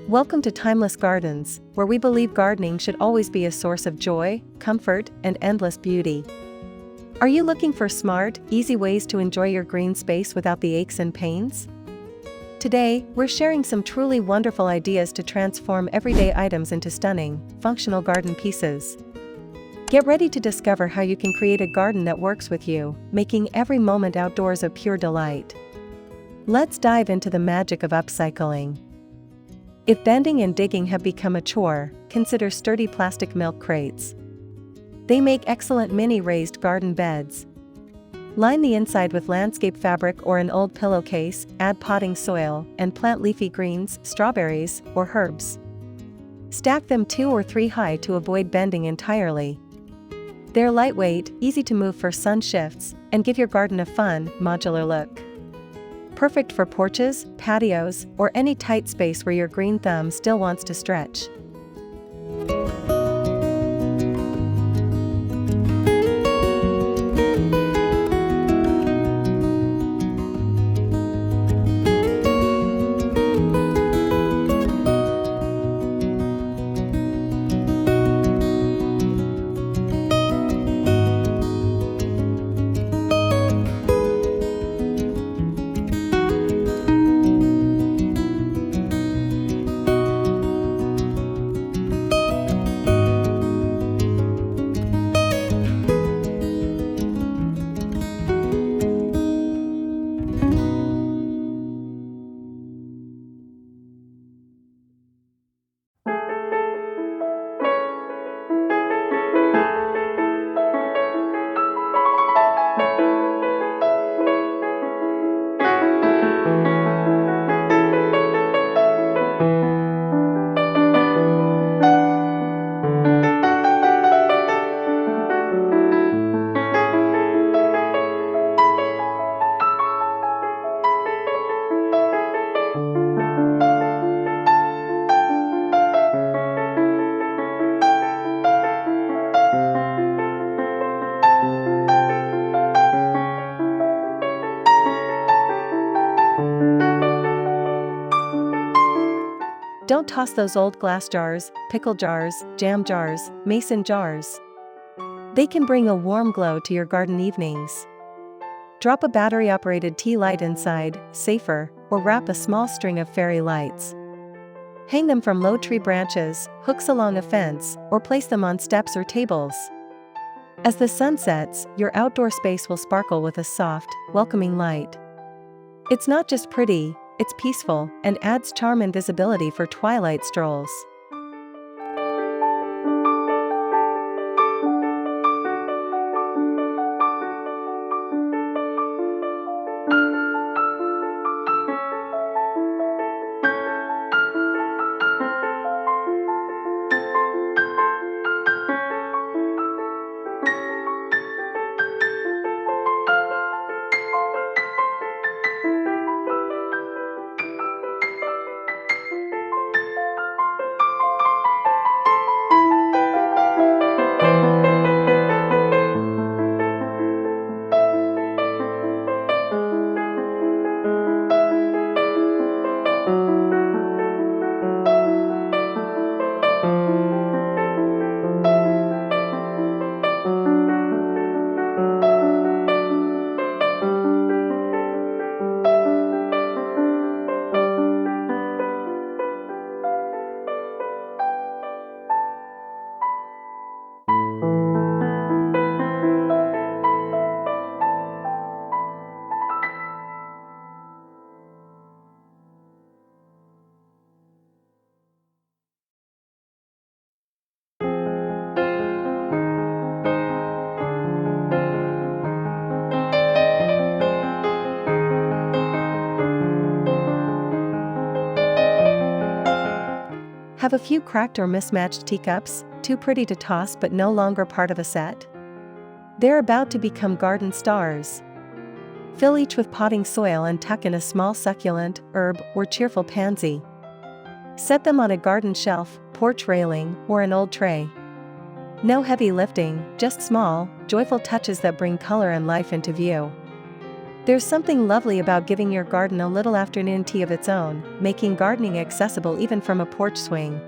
Welcome to Timeless Gardens, where we believe gardening should always be a source of joy, comfort, and endless beauty. Are you looking for smart, easy ways to enjoy your green space without the aches and pains? Today, we're sharing some truly wonderful ideas to transform everyday items into stunning, functional garden pieces. Get ready to discover how you can create a garden that works with you, making every moment outdoors a pure delight. Let's dive into the magic of upcycling. If bending and digging have become a chore, consider sturdy plastic milk crates. They make excellent mini raised garden beds. Line the inside with landscape fabric or an old pillowcase, add potting soil, and plant leafy greens, strawberries, or herbs. Stack them 2 or 3 high to avoid bending entirely. They're lightweight, easy to move for sun shifts, and give your garden a fun, modular look. Perfect for porches, patios, or any tight space where your green thumb still wants to stretch. Don't toss those old glass jars, pickle jars, jam jars, mason jars. They can bring a warm glow to your garden evenings. Drop a battery-operated tea light inside, safer, or wrap a small string of fairy lights. Hang them from low tree branches, hooks along a fence, or place them on steps or tables. As the sun sets, your outdoor space will sparkle with a soft, welcoming light. It's not just pretty, it's peaceful, and adds charm and visibility for twilight strolls. Have a few cracked or mismatched teacups, too pretty to toss but no longer part of a set? They're about to become garden stars. Fill each with potting soil and tuck in a small succulent, herb, or cheerful pansy. Set them on a garden shelf, porch railing, or an old tray. No heavy lifting, just small, joyful touches that bring color and life into view. There's something lovely about giving your garden a little afternoon tea of its own, making gardening accessible even from a porch swing.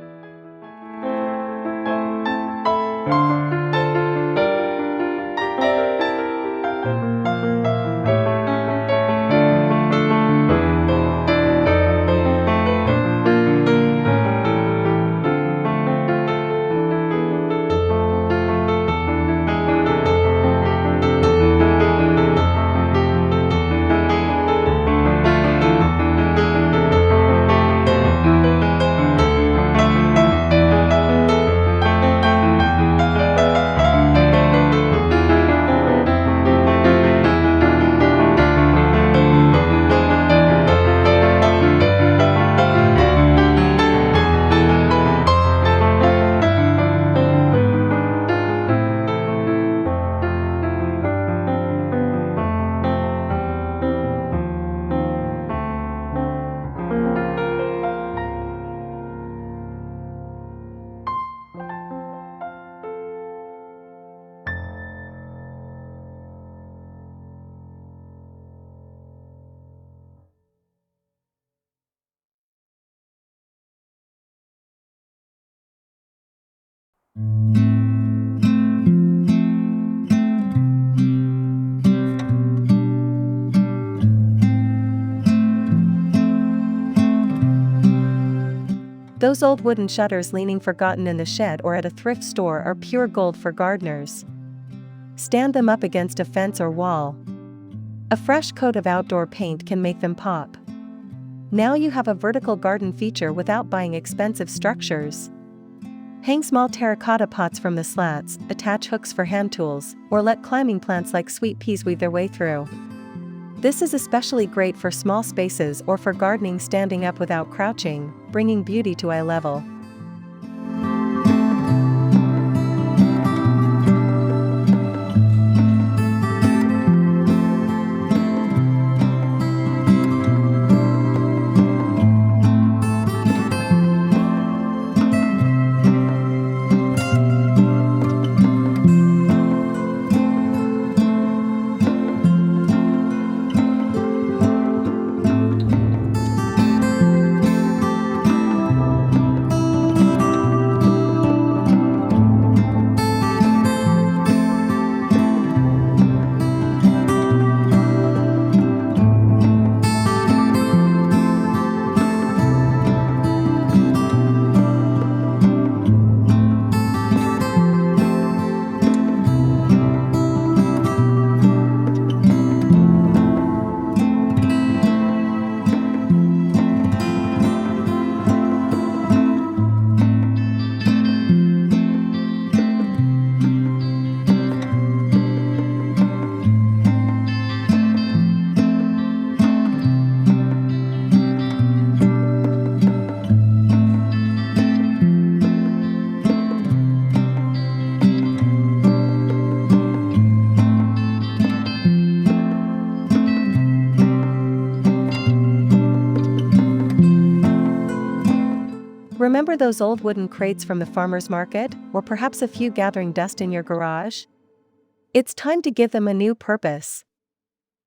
Those old wooden shutters leaning forgotten in the shed or at a thrift store are pure gold for gardeners. Stand them up against a fence or wall. A fresh coat of outdoor paint can make them pop. Now you have a vertical garden feature without buying expensive structures. Hang small terracotta pots from the slats, attach hooks for hand tools, or let climbing plants like sweet peas weave their way through. This is especially great for small spaces or for gardening standing up without crouching, bringing beauty to eye level. Remember those old wooden crates from the farmer's market, or perhaps a few gathering dust in your garage? It's time to give them a new purpose.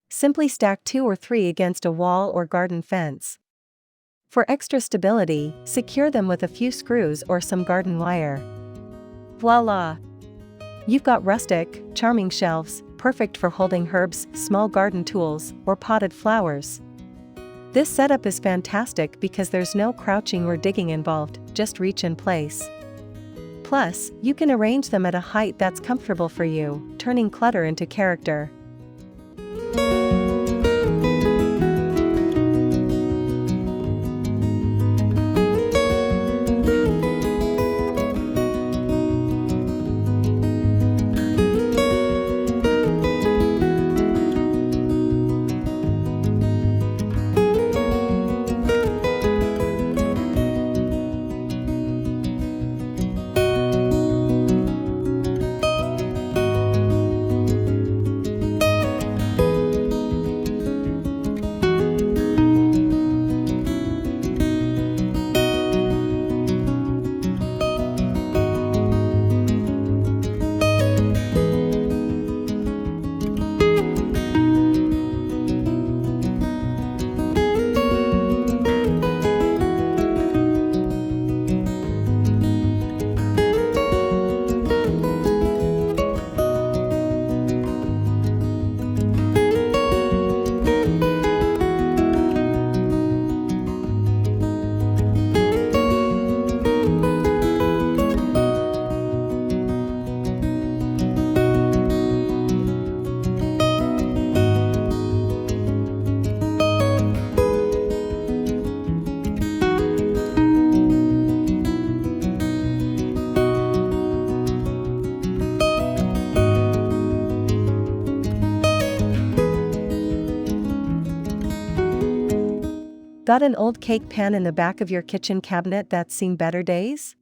Simply stack 2 or 3 against a wall or garden fence. For extra stability, secure them with a few screws or some garden wire. Voila! You've got rustic, charming shelves, perfect for holding herbs, small garden tools, or potted flowers. This setup is fantastic because there's no crouching or digging involved, just reach in place. Plus, you can arrange them at a height that's comfortable for you, turning clutter into character. Got an old cake pan in the back of your kitchen cabinet that's seen better days?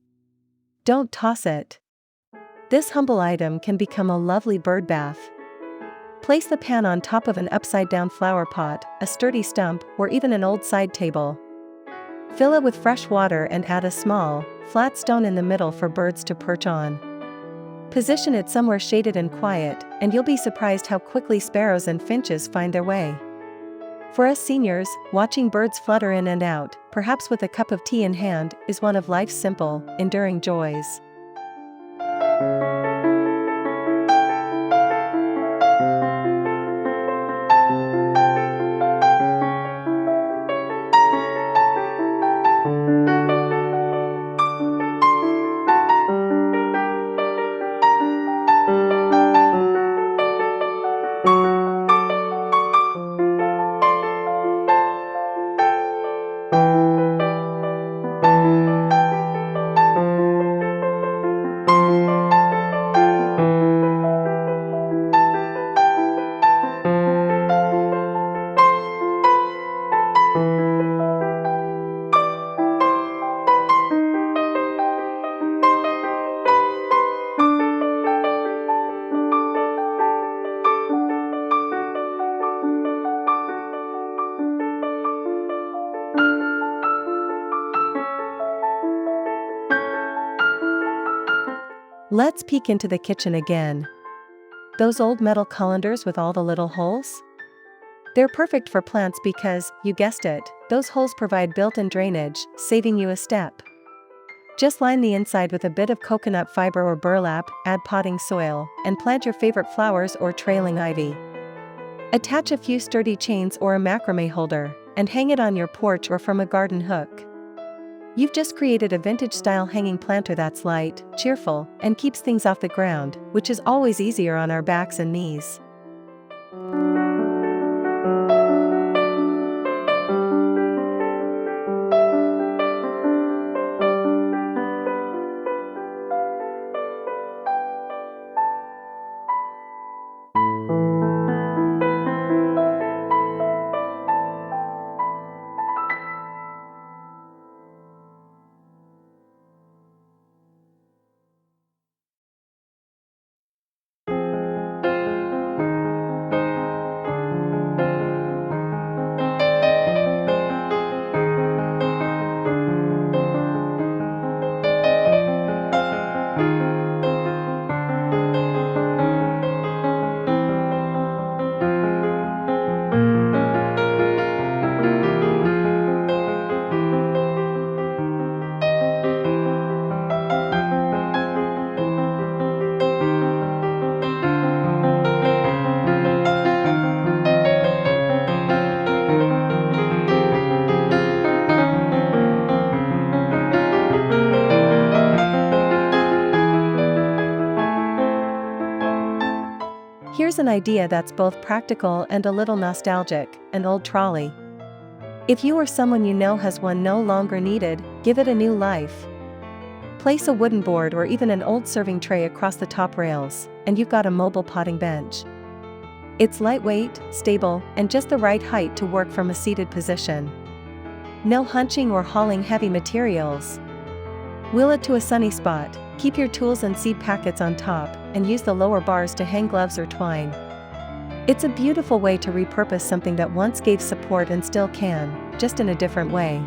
Don't toss it. This humble item can become a lovely bird bath. Place the pan on top of an upside-down flower pot, a sturdy stump, or even an old side table. Fill it with fresh water and add a small, flat stone in the middle for birds to perch on. Position it somewhere shaded and quiet, and you'll be surprised how quickly sparrows and finches find their way. For us seniors, watching birds flutter in and out, perhaps with a cup of tea in hand, is one of life's simple, enduring joys. Let's peek into the kitchen again. Those old metal colanders with all the little holes? They're perfect for plants because, you guessed it, those holes provide built-in drainage, saving you a step. Just line the inside with a bit of coconut fiber or burlap, add potting soil, and plant your favorite flowers or trailing ivy. Attach a few sturdy chains or a macrame holder, and hang it on your porch or from a garden hook. You've just created a vintage-style hanging planter that's light, cheerful, and keeps things off the ground, which is always easier on our backs and knees. Here's an idea that's both practical and a little nostalgic: an old trolley. If you or someone you know has one no longer needed, give it a new life. Place a wooden board or even an old serving tray across the top rails, and you've got a mobile potting bench. It's lightweight, stable, and just the right height to work from a seated position. No hunching or hauling heavy materials. Wheel it to a sunny spot, keep your tools and seed packets on top, and use the lower bars to hang gloves or twine. It's a beautiful way to repurpose something that once gave support and still can, just in a different way.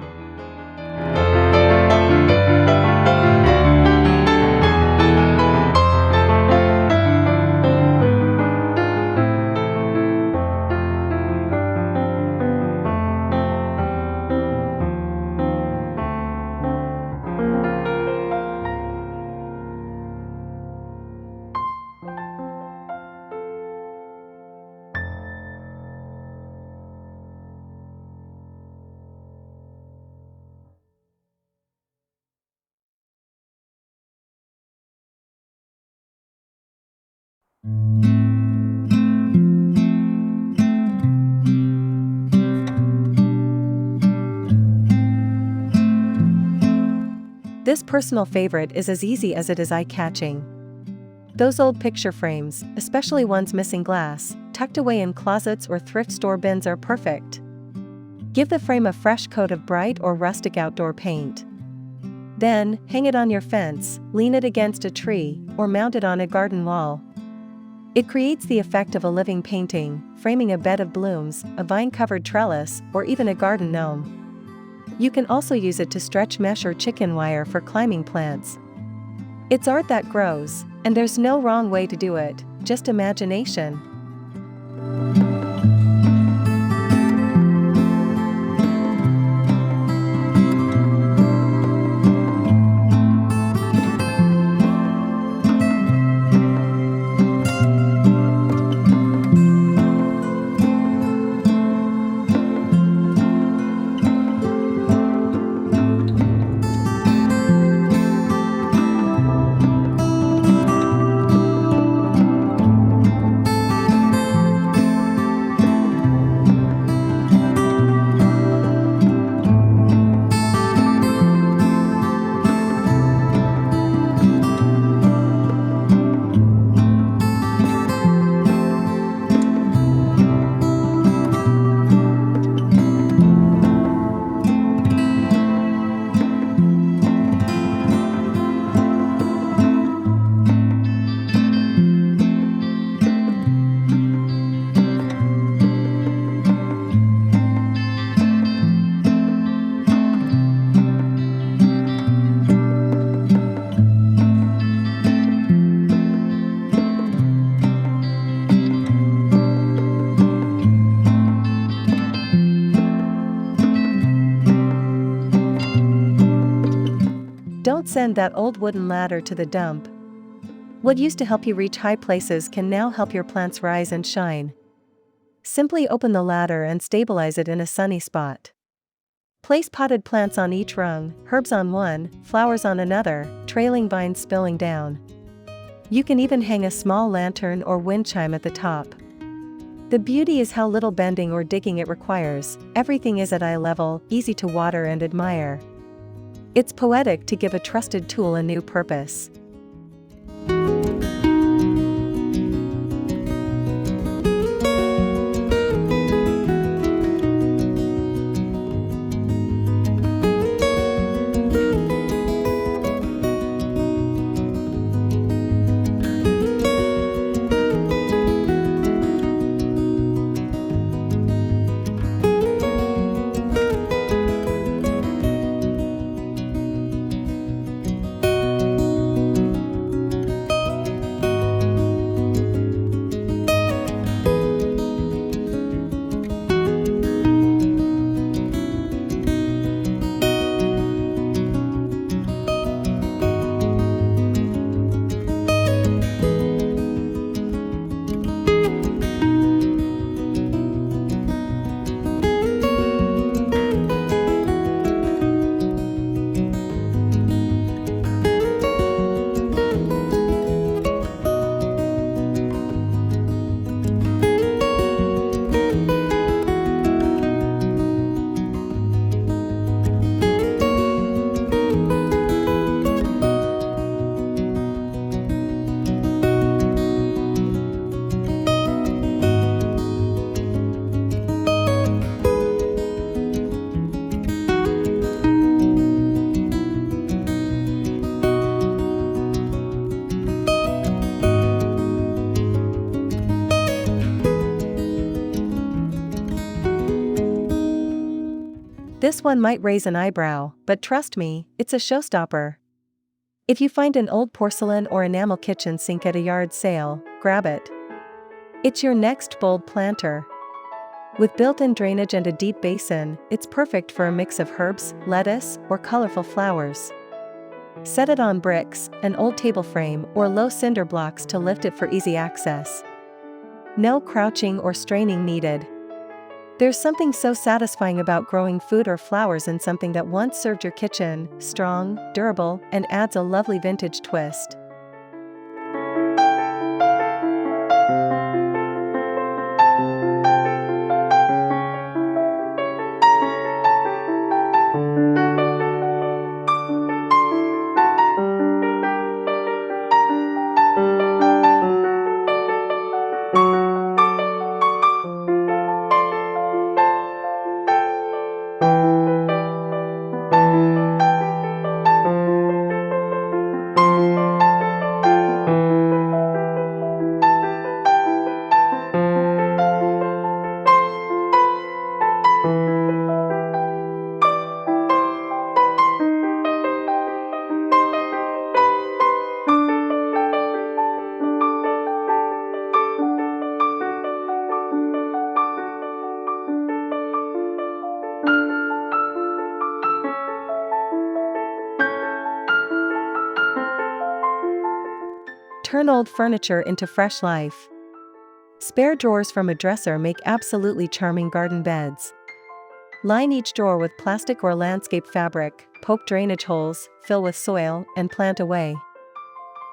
This personal favorite is as easy as it is eye-catching. Those old picture frames, especially ones missing glass, tucked away in closets or thrift store bins are perfect. Give the frame a fresh coat of bright or rustic outdoor paint. Then, hang it on your fence, lean it against a tree, or mount it on a garden wall. It creates the effect of a living painting, framing a bed of blooms, a vine-covered trellis, or even a garden gnome. You can also use it to stretch mesh or chicken wire for climbing plants. It's art that grows, and there's no wrong way to do it, just imagination. Don't send that old wooden ladder to the dump. What used to help you reach high places can now help your plants rise and shine. Simply open the ladder and stabilize it in a sunny spot. Place potted plants on each rung, herbs on one, flowers on another, trailing vines spilling down. You can even hang a small lantern or wind chime at the top. The beauty is how little bending or digging it requires. Everything is at eye level, easy to water and admire. It's poetic to give a trusted tool a new purpose. This one might raise an eyebrow, but trust me, it's a showstopper. If you find an old porcelain or enamel kitchen sink at a yard sale, grab it. It's your next bold planter. With built-in drainage and a deep basin, it's perfect for a mix of herbs, lettuce, or colorful flowers. Set it on bricks, an old table frame, or low cinder blocks to lift it for easy access. No crouching or straining needed. There's something so satisfying about growing food or flowers in something that once served your kitchen, strong, durable, and adds a lovely vintage twist. Turn old furniture into fresh life. Spare drawers from a dresser make absolutely charming garden beds. Line each drawer with plastic or landscape fabric, poke drainage holes, fill with soil, and plant away.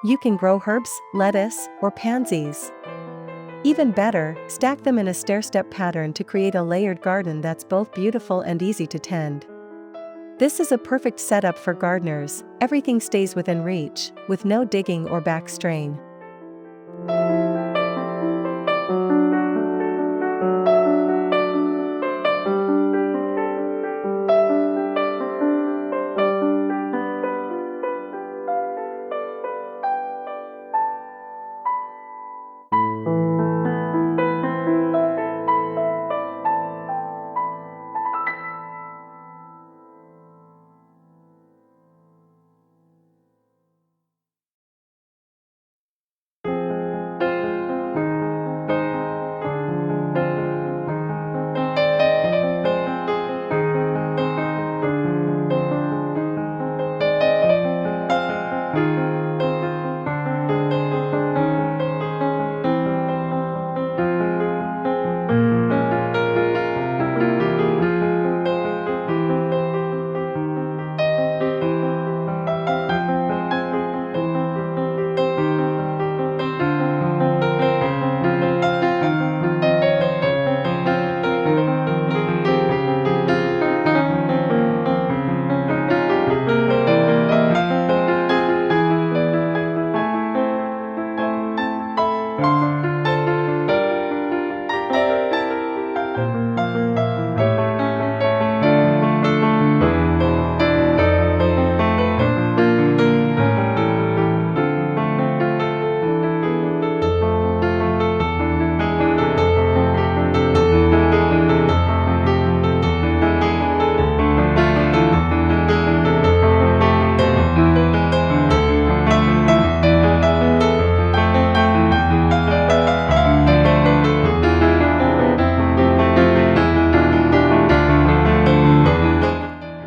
You can grow herbs, lettuce, or pansies. Even better, stack them in a stair-step pattern to create a layered garden that's both beautiful and easy to tend. This is a perfect setup for gardeners. Everything stays within reach, with no digging or back strain.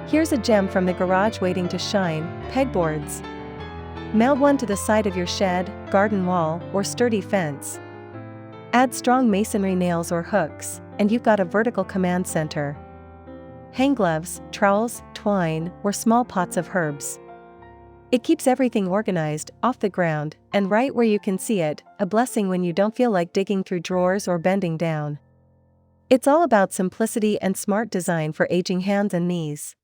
Here's a gem from the garage waiting to shine: pegboards. Mount one to the side of your shed, garden wall, or sturdy fence. Add strong masonry nails or hooks, and you've got a vertical command center. Hang gloves, trowels, twine, or small pots of herbs. It keeps everything organized, off the ground, and right where you can see it, a blessing when you don't feel like digging through drawers or bending down. It's all about simplicity and smart design for aging hands and knees.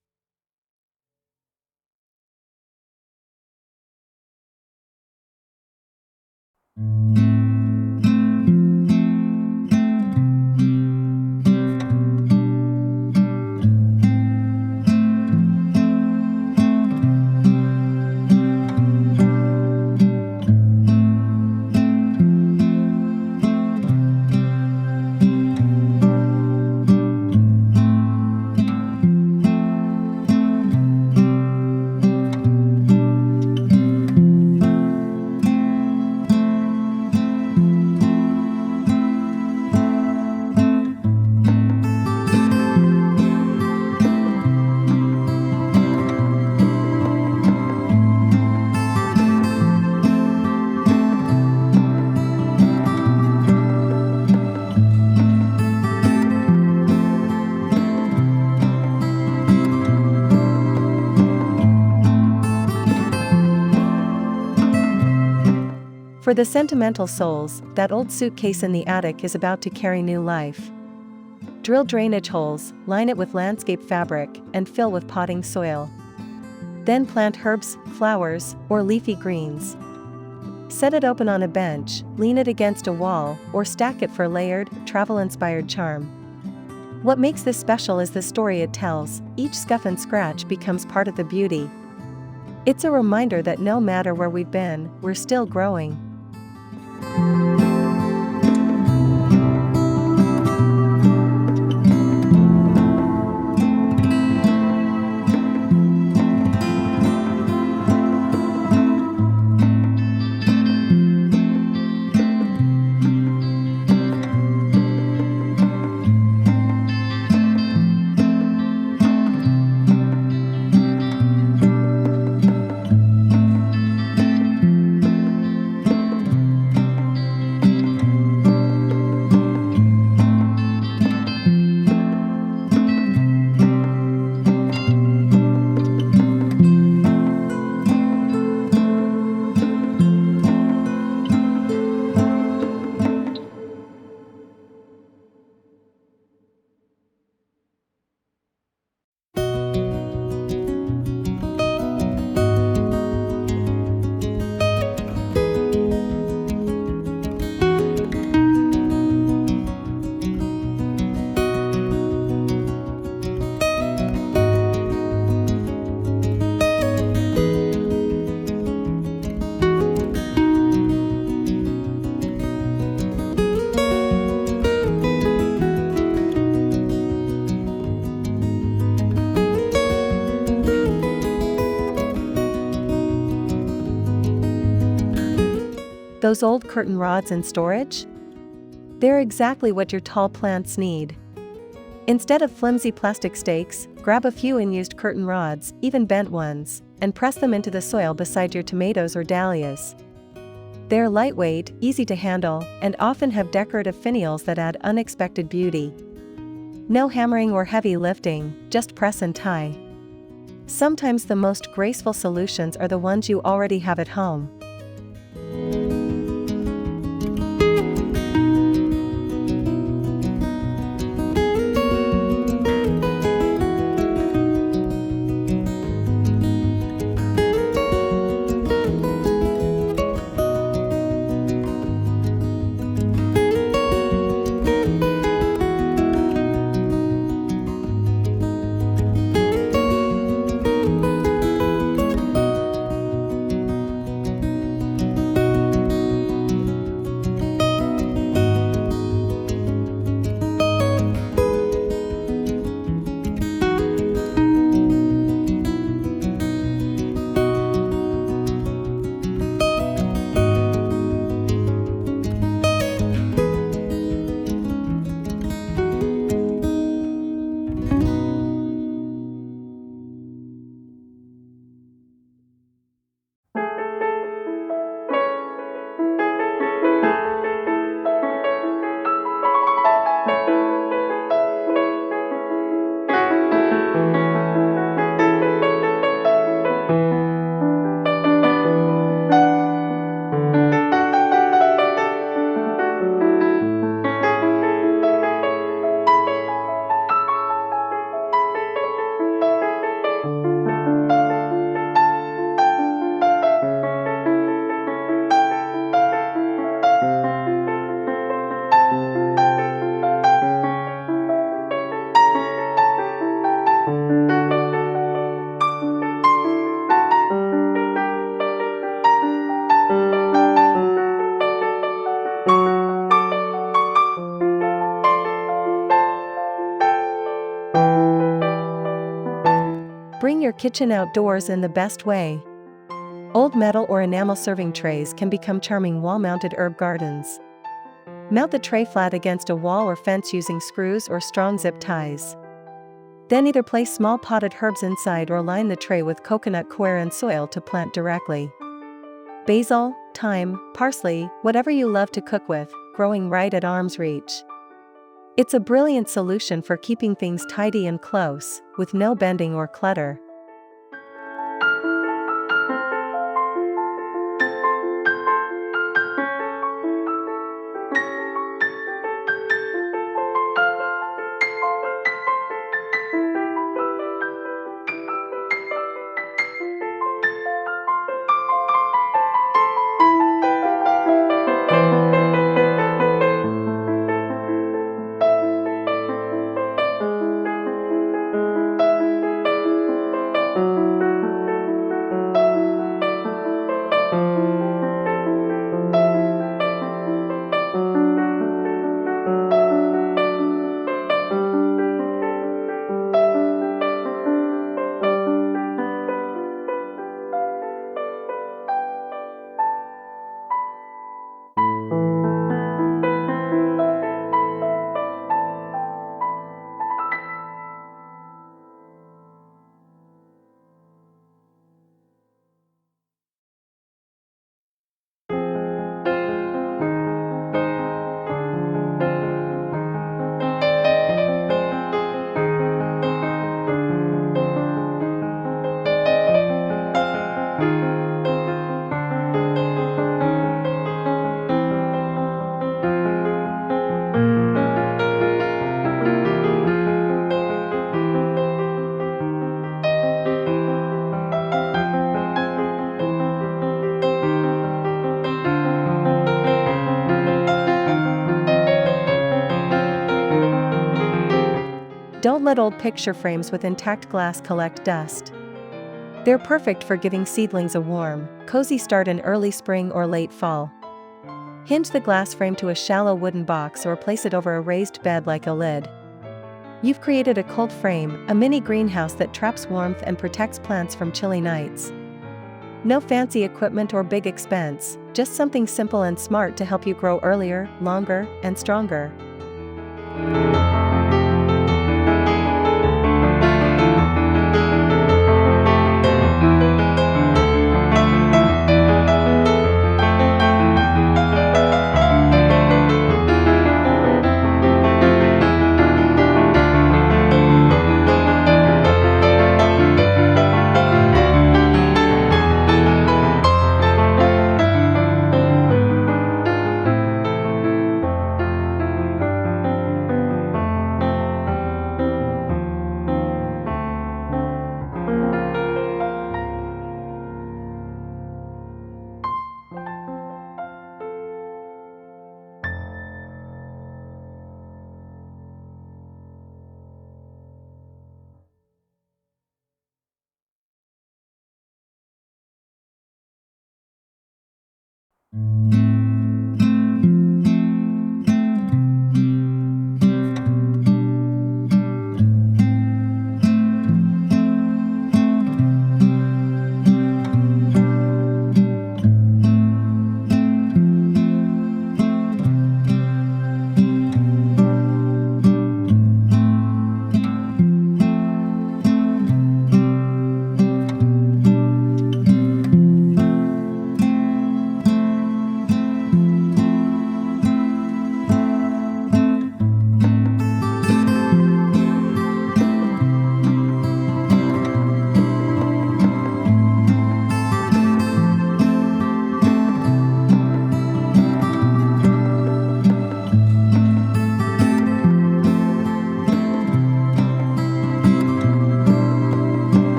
For the sentimental souls, that old suitcase in the attic is about to carry new life. Drill drainage holes, line it with landscape fabric, and fill with potting soil. Then plant herbs, flowers, or leafy greens. Set it open on a bench, lean it against a wall, or stack it for layered, travel-inspired charm. What makes this special is the story it tells. Each scuff and scratch becomes part of the beauty. It's a reminder that no matter where we've been, we're still growing. Those old curtain rods in storage? They're exactly what your tall plants need. Instead of flimsy plastic stakes, grab a few unused curtain rods, even bent ones, and press them into the soil beside your tomatoes or dahlias. They're lightweight, easy to handle, and often have decorative finials that add unexpected beauty. No hammering or heavy lifting, just press and tie. Sometimes the most graceful solutions are the ones you already have at home. Bring your kitchen outdoors in the best way. Old metal or enamel serving trays can become charming wall-mounted herb gardens. Mount the tray flat against a wall or fence using screws or strong zip ties. Then either place small potted herbs inside or line the tray with coconut coir and soil to plant directly. Basil, thyme, parsley, whatever you love to cook with, growing right at arm's reach. It's a brilliant solution for keeping things tidy and close, with no bending or clutter. Don't let old picture frames with intact glass collect dust. They're perfect for giving seedlings a warm, cozy start in early spring or late fall. Hinge the glass frame to a shallow wooden box or place it over a raised bed like a lid. You've created a cold frame, a mini greenhouse that traps warmth and protects plants from chilly nights. No fancy equipment or big expense, just something simple and smart to help you grow earlier, longer, and stronger.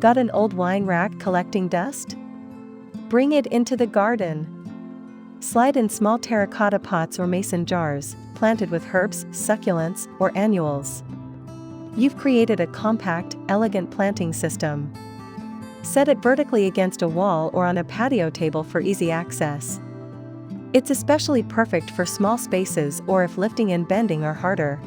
Got an old wine rack collecting dust? Bring it into the garden. Slide in small terracotta pots or mason jars, planted with herbs, succulents, or annuals. You've created a compact, elegant planting system. Set it vertically against a wall or on a patio table for easy access. It's especially perfect for small spaces or if lifting and bending are harder.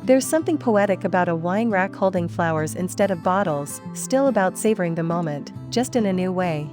There's something poetic about a wine rack holding flowers instead of bottles, still about savoring the moment, just in a new way.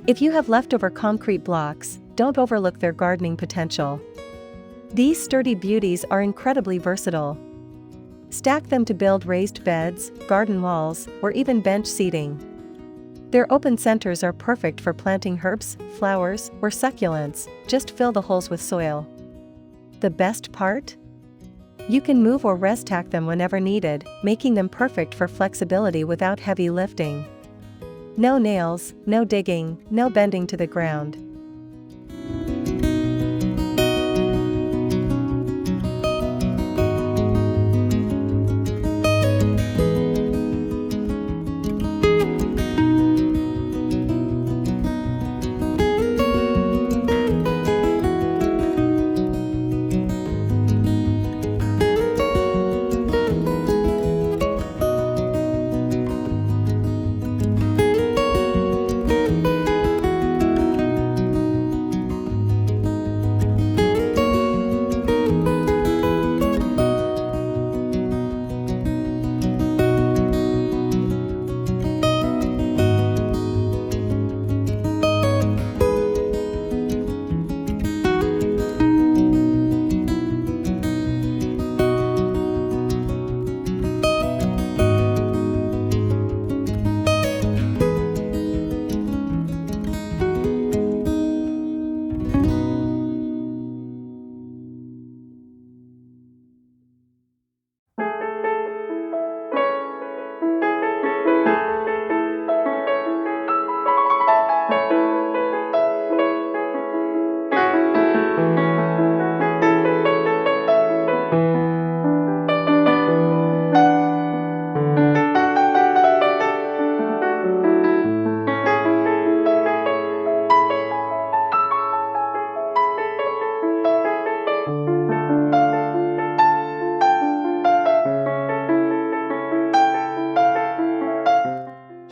If you have leftover concrete blocks, don't overlook their gardening potential. These sturdy beauties are incredibly versatile. Stack them to build raised beds, garden walls, or even bench seating. Their open centers are perfect for planting herbs, flowers, or succulents, just fill the holes with soil. The best part? You can move or restack them whenever needed, making them perfect for flexibility without heavy lifting. No nails, no digging, no bending to the ground.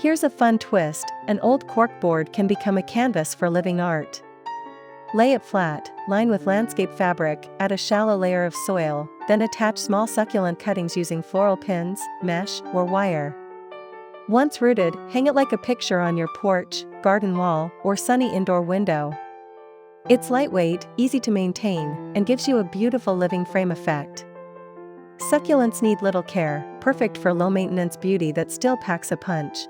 Here's a fun twist: an old corkboard can become a canvas for living art. Lay it flat, line with landscape fabric, add a shallow layer of soil, then attach small succulent cuttings using floral pins, mesh, or wire. Once rooted, hang it like a picture on your porch, garden wall, or sunny indoor window. It's lightweight, easy to maintain, and gives you a beautiful living frame effect. Succulents need little care, perfect for low-maintenance beauty that still packs a punch.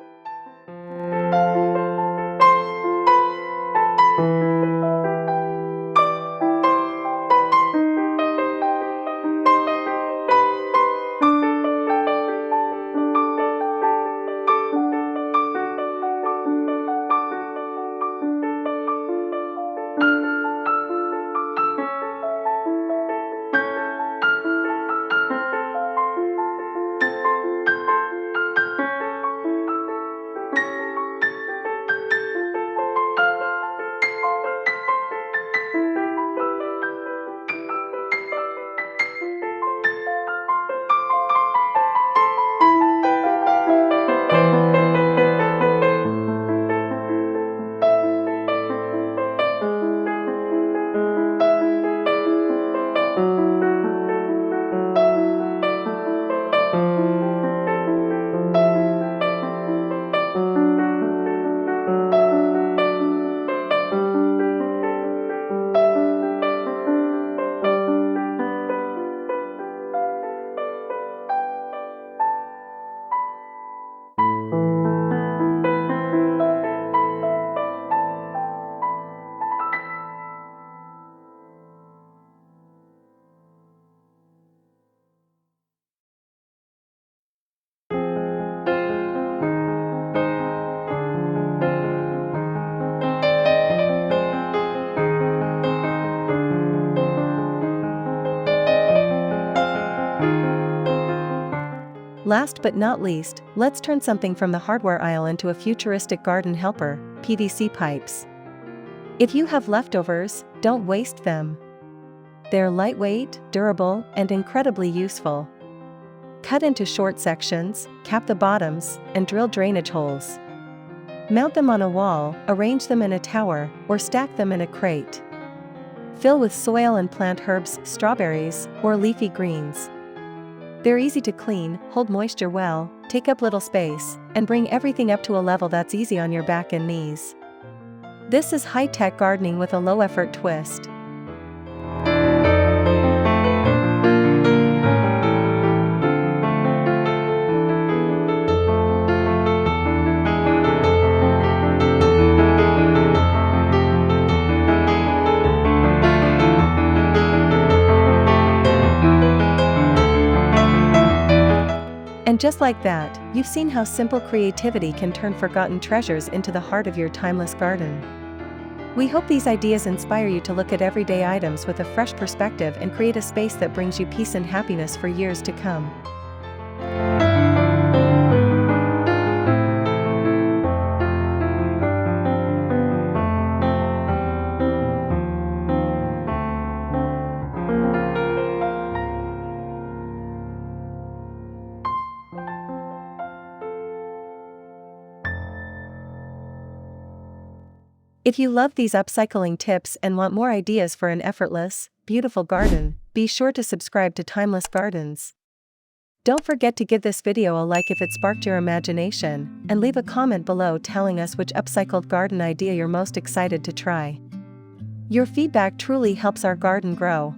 Last but not least, let's turn something from the hardware aisle into a futuristic garden helper: PVC pipes. If you have leftovers, don't waste them. They're lightweight, durable, and incredibly useful. Cut into short sections, cap the bottoms, and drill drainage holes. Mount them on a wall, arrange them in a tower, or stack them in a crate. Fill with soil and plant herbs, strawberries, or leafy greens. They're easy to clean, hold moisture well, take up little space, and bring everything up to a level that's easy on your back and knees. This is high-tech gardening with a low-effort twist. And just like that, you've seen how simple creativity can turn forgotten treasures into the heart of your timeless garden. We hope these ideas inspire you to look at everyday items with a fresh perspective and create a space that brings you peace and happiness for years to come. If you love these upcycling tips and want more ideas for an effortless, beautiful garden, be sure to subscribe to Timeless Gardens. Don't forget to give this video a like if it sparked your imagination, and leave a comment below telling us which upcycled garden idea you're most excited to try. Your feedback truly helps our garden grow.